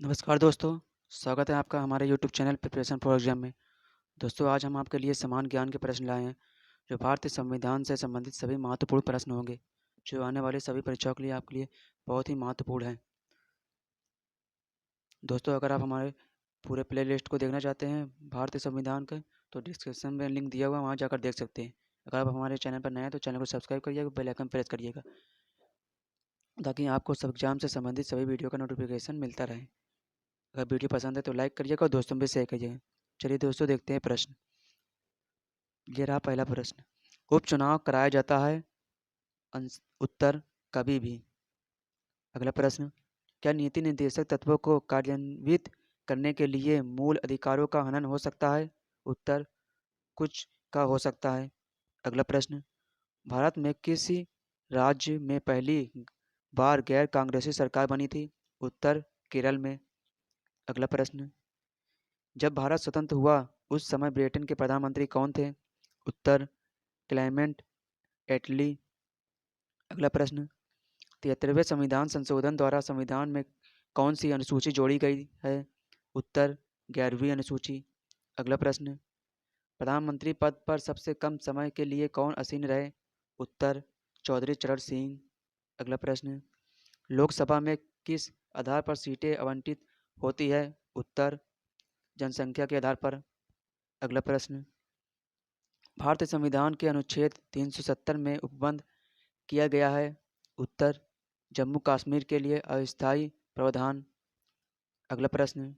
नमस्कार दोस्तों, स्वागत है आपका हमारे YouTube channel preparation for exam में। दोस्तों आज हम आपके लिए समान ज्ञान के प्रश्न लाए हैं, जो भारतीय संविधान से संबंधित सभी महत्वपूर्ण प्रश्न होंगे, जो आने वाले सभी परीक्षाओं के लिए आपके लिए बहुत ही महत्वपूर्ण हैं। दोस्तों अगर आप हमारे पूरे प्लेलिस्ट को देखना चाहते हैं भारतीय संविधान का, तो डिस्क्रिप्शन में लिंक दिया हुआ है, वहाँ जाकर देख सकते हैं। अगर आप हमारे चैनल पर नए हैं तो चैनल को सब्सक्राइब करिएगा, बेल आइकन प्रेस करिएगा, ताकि आपको सब एग्जाम से संबंधित सभी वीडियो का नोटिफिकेशन मिलता रहे। अगर वीडियो पसंद है तो लाइक करिएगा और दोस्तों में शेयर करिएगा। चलिए दोस्तों देखते हैं प्रश्न। ये रहा पहला प्रश्न। उपचुनाव कराया जाता है? उत्तर कभी भी। अगला प्रश्न। क्या नीति निर्देशक तत्वों को कार्यान्वित करने के लिए मूल अधिकारों का हनन हो सकता है? उत्तर कुछ का हो सकता है। अगला प्रश्न। भारत में किसी राज्य में पहली बार गैर कांग्रेसी सरकार बनी थी? उत्तर केरल में। अगला प्रश्न। जब भारत स्वतंत्र हुआ उस समय ब्रिटेन के प्रधानमंत्री कौन थे? उत्तर क्लेमेंट एटली। अगला प्रश्न। 73वें संविधान संशोधन द्वारा संविधान में कौन सी अनुसूची जोड़ी गई है? उत्तर 11वीं अनुसूची। अगला प्रश्न। प्रधानमंत्री पद पर सबसे कम समय के लिए कौन आसीन रहे? उत्तर चौधरी चरण सिंह। अगला प्रश्न। लोकसभा में किस आधार पर सीटें आवंटित होती है? उत्तर जनसंख्या के आधार पर। अगला प्रश्न। भारतीय संविधान के अनुच्छेद 370 में उपबंध किया गया है? उत्तर जम्मू कश्मीर के लिए अस्थायी प्रावधान। अगला प्रश्न।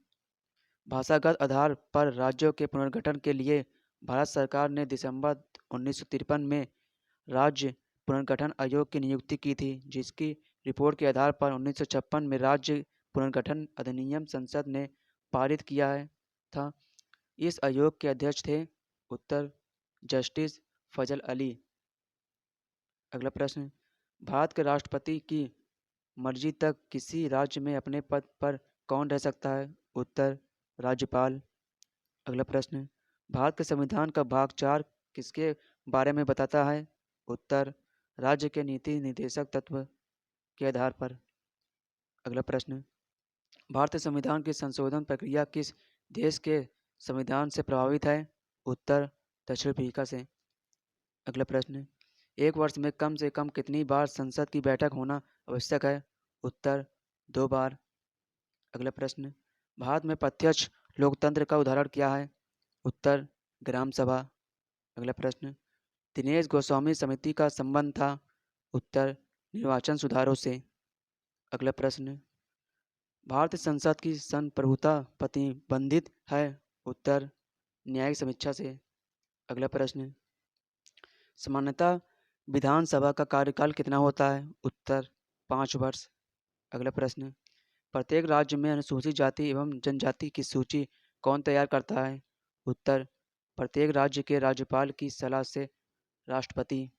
भाषागत आधार पर राज्यों के पुनर्गठन के लिए भारत सरकार ने दिसंबर 1953 में राज्य पुनर्गठन आयोग की नियुक्ति की थी, जिसकी रिपोर्ट के आधार पर 1956 में राज्य पुनर्गठन अधिनियम संसद ने पारित किया है था। इस आयोग के अध्यक्ष थे? उत्तर जस्टिस फजल अली। अगला प्रश्न। भारत के राष्ट्रपति की मर्जी तक किसी राज्य में अपने पद पर कौन रह सकता है? उत्तर राज्यपाल। अगला प्रश्न। भारत के संविधान का भाग 4 किसके बारे में बताता है? उत्तर राज्य के नीति निर्देशक तत्व के आधार पर। अगला प्रश्न। भारतीय संविधान की संशोधन प्रक्रिया किस देश के संविधान से प्रभावित है? उत्तर दक्षिण अफ्रीका से। अगला प्रश्न। एक वर्ष में कम से कम कितनी बार संसद की बैठक होना आवश्यक है? उत्तर 2 बार। अगला प्रश्न। भारत में प्रत्यक्ष लोकतंत्र का उदाहरण क्या है? उत्तर ग्राम सभा। अगला प्रश्न। दिनेश गोस्वामी समिति का संबंध था? उत्तर निर्वाचन सुधारों से। अगला प्रश्न। भारतीय संसद की संप्रभुता प्रतिबंधित है? उत्तर न्यायिक समीक्षा से। अगला प्रश्न। सामान्यतः विधानसभा का कार्यकाल कितना होता है? उत्तर 5 वर्ष। अगला प्रश्न। प्रत्येक राज्य में अनुसूचित जाति एवं जनजाति की सूची कौन तैयार करता है? उत्तर प्रत्येक राज्य के राज्यपाल की सलाह से राष्ट्रपति।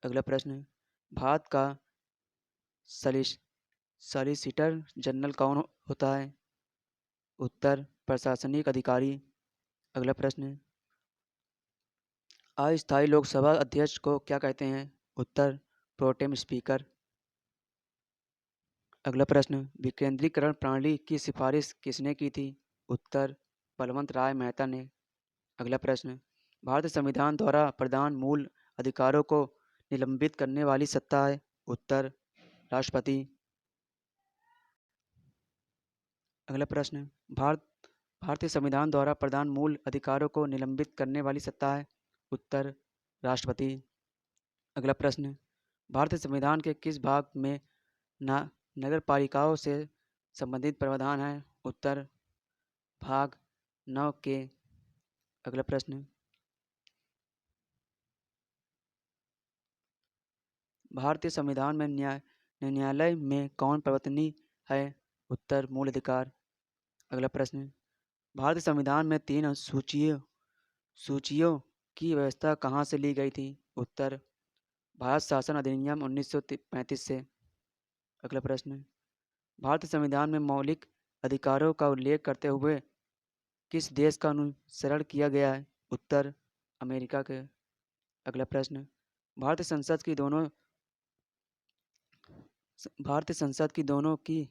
अगला प्रश्न। भारत का सॉलिसिटर जनरल कौन होता है? उत्तर प्रशासनिक अधिकारी। अगला प्रश्न। अस्थायी लोकसभा अध्यक्ष को क्या कहते हैं? उत्तर प्रोटेम स्पीकर। अगला प्रश्न। विकेंद्रीकरण प्रणाली की सिफारिश किसने की थी? उत्तर बलवंत राय मेहता ने। अगला प्रश्न। भारतीय संविधान द्वारा प्रदान मूल अधिकारों को निलंबित करने वाली सत्ता है? उत्तर राष्ट्रपति। अगला प्रश्न। भारतीय संविधान द्वारा प्रदान मूल अधिकारों को निलंबित करने वाली सत्ता है? उत्तर राष्ट्रपति। अगला प्रश्न। भारतीय संविधान के किस भाग में नगर पालिकाओं से संबंधित प्रावधान है? उत्तर भाग 9 के। अगला प्रश्न। भारतीय संविधान में न्यायालय में कौन प्रवर्तनीय है? उत्तर मूल अधिकार। अगला प्रश्न। भारतीय संविधान में 3 सूचियों की व्यवस्था कहाँ से ली गई थी? उत्तर भारत शासन अधिनियम 1935 से। अगला प्रश्न। भारतीय संविधान में मौलिक अधिकारों का उल्लेख करते हुए किस देश का अनुसरण किया गया है? उत्तर अमेरिका के। अगला प्रश्न। भारतीय संसद की दोनों की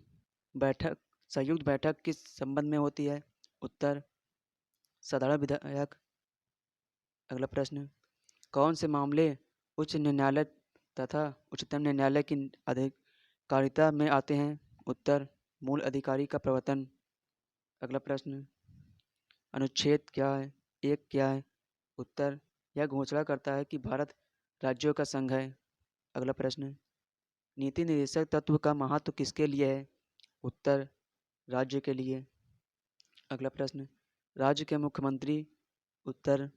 बैठक संयुक्त बैठक किस संबंध में होती है? उत्तर साधारण विधेयक। अगला प्रश्न, कौन से मामले उच्च न्यायालय तथा उच्चतम न्यायालय की अधिकारिता में आते हैं? उत्तर मूल अधिकारी का प्रवर्तन। अगला प्रश्न, अनुच्छेद क्या है? एक क्या है? उत्तर यह घोषणा करता है कि भारत राज्यों का संघ है। अगला प्रश्न, नीति निर्देशक तत्व का महत्व किसके लिए है? उत्तर राज्य के लिए। अगला प्रश्न, राज्य के मुख्यमंत्री। उत्तर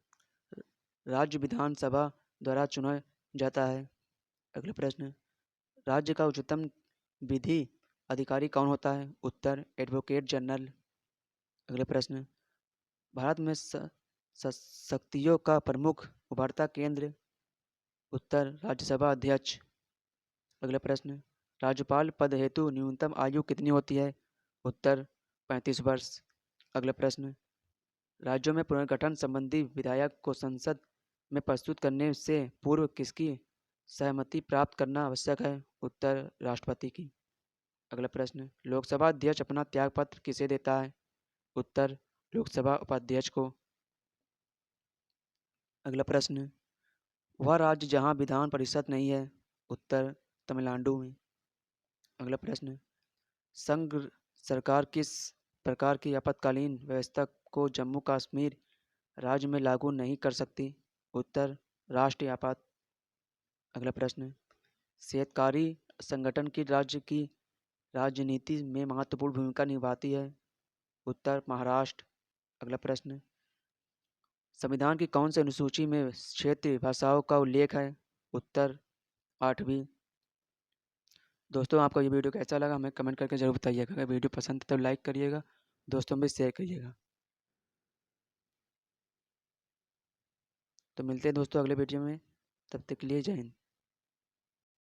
राज्य विधानसभा द्वारा चुना जाता है। अगला प्रश्न, राज्य का उच्चतम विधि अधिकारी कौन होता है? उत्तर एडवोकेट जनरल। अगले प्रश्न, भारत में शक्तियों का प्रमुख उभरता केंद्र। उत्तर राज्यसभा अध्यक्ष। अगला प्रश्न, राज्यपाल पद हेतु न्यूनतम आयु कितनी होती है? उत्तर 35 वर्ष। अगला प्रश्न, राज्यों में पुनर्गठन संबंधी विधेयक को संसद में प्रस्तुत करने से पूर्व किसकी सहमति प्राप्त करना आवश्यक है? उत्तर राष्ट्रपति की। अगला प्रश्न, लोकसभा अध्यक्ष अपना त्यागपत्र किसे देता है? उत्तर लोकसभा उपाध्यक्ष को। अगला प्रश्न, वह राज्य जहां विधान परिषद नहीं है। उत्तर तमिलनाडु में। अगला प्रश्न, संघ सरकार किस प्रकार की आपातकालीन व्यवस्था को जम्मू कश्मीर राज्य में लागू नहीं कर सकती? उत्तर राष्ट्रीय आपात। अगला प्रश्न, सेहतकारी संगठन की राज्य की राजनीति में महत्वपूर्ण भूमिका निभाती है। उत्तर महाराष्ट्र। अगला प्रश्न, संविधान की कौन सी अनुसूची में क्षेत्रीय भाषाओं का उल्लेख है? उत्तर 8वीं। दोस्तों, आपको ये वीडियो कैसा लगा हमें कमेंट करके जरूर बताइएगा। अगर वीडियो पसंद है तो लाइक करिएगा, दोस्तों में शेयर करिएगा। तो मिलते हैं दोस्तों अगले वीडियो में, तब तक के लिए जय हिंद।